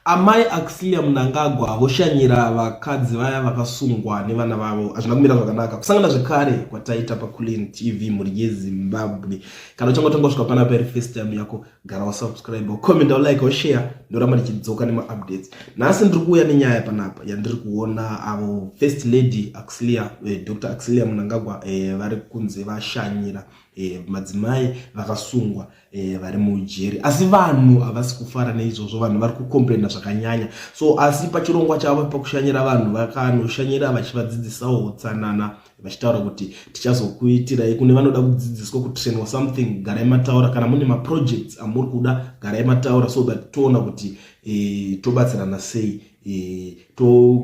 Amai Axilia Mnangagwa voshanyira vakadzi vaya vakasungwa nevana vavo hazvina kumira zvakanaka. Kusangana zvekare kwataita paKulen TV muri yeZimbabwe. Kana uchangotanga kusvika panapa iri first time yako, gara wasubscribe, comment, like, share, ndoramba ndichidzoka nema updates. Nhasi ndiri kuuya nenyaya panapa yandiri kuona avo First Lady Axilia, Dr. Axilia Mnangagwa vari kunze vashanyira madzimai vakasungwa vari mujeri. Asi vanhu havasi kufara neizvozvo, vanhu vari kukomplaina zvakanyanya. So asi pachirongwa chavo pakushanyira vanhu vakanoshanyira vachivadzidzisawo utsanana, vachitaura kuti tichazokuitirai. Kune vanoda kudzidziswa kutrainwa something, garai mataura. Kana mune maprojects amuri kuda, garai mataura so that toona kuti tobatsirana sei.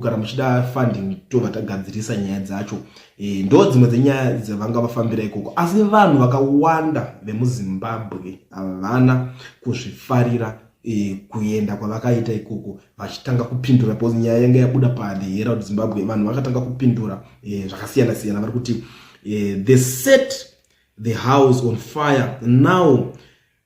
Kana muchida funding tobva tagadzirisa nyaya dzacho. Ndo dzimwe dzenyaya dzavanga vafambira ikoko. Asi vanhu vakawanda vemuZimbabwe havana kuzvifarira kuenda kwavakaita ikoko, vachitanga kupindura because nyaya yanga yabuda paThe Herald Zimbabwe. Vanhu vakatanga kupindura zvakasiyana siyana. Vari kuti they set the house on fire. Now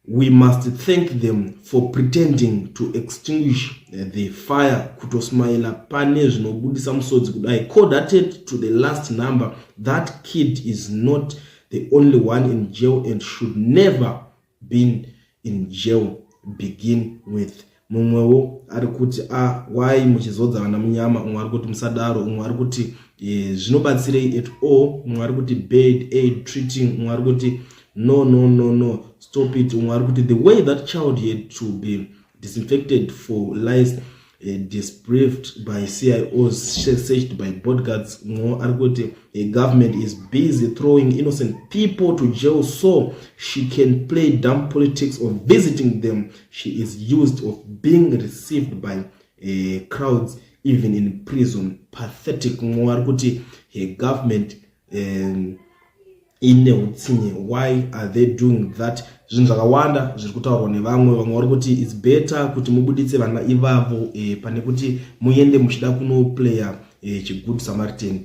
we must thank them for pretending to extinguish the fire. Kutosmaila pane zvinobudisa musodzi kudai. Codated to the last number. That kid is not the only one in jail and should never been in jail. Begin with. Mumwewo ari kuti why muchizodza vana munyama. Mumwe ari kuti musadaro. Mumwe ari kuti zvinobatsirei at all. Mumwe ari kuti bad aid treating. Mumwe ari kuti no, stop it. The way that child had to be disinfected for lies, debriefed by CIOs, searched by bodyguards. A government is busy throwing innocent people to jail so she can play dumb politics of visiting them. She is used of being received by crowds even in prison. Pathetic. A government why are they doing that? Zvinhu zvakawanda zviri kutaurwa nevamwe vari kuti it's better kuti mubuditse vana ivavo pane kuti muende muchida kunoplaya chigood Samaritan.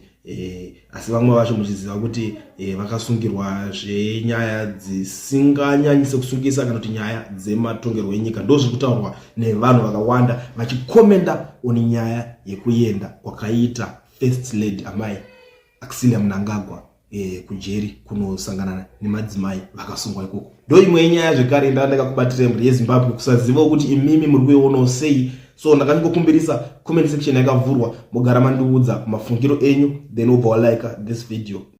Asi vamwe vacho muchiziva kuti vakasungirwa zvenyaya dzisinganyanyise kusungisa kana kuti nyaya dzematongerwo enyika. Ndo zviri kutaurwa nevanhu vakawanda vachikomenda oni nyaya yekuenda kwakaita First Lady amai Axilia Mnangagwa kujeri kunosangana nemadzimai vakasungwa ikoko. Ndo imwe yenyaya zvekare ndakakubatira muri yeZimbabwe kusaziva kuti imimi muri kuiona sei. So ndakangokumbirisa comment section yakavhurwa, mogara mandiudza mafungiro enyu, then obva like this video.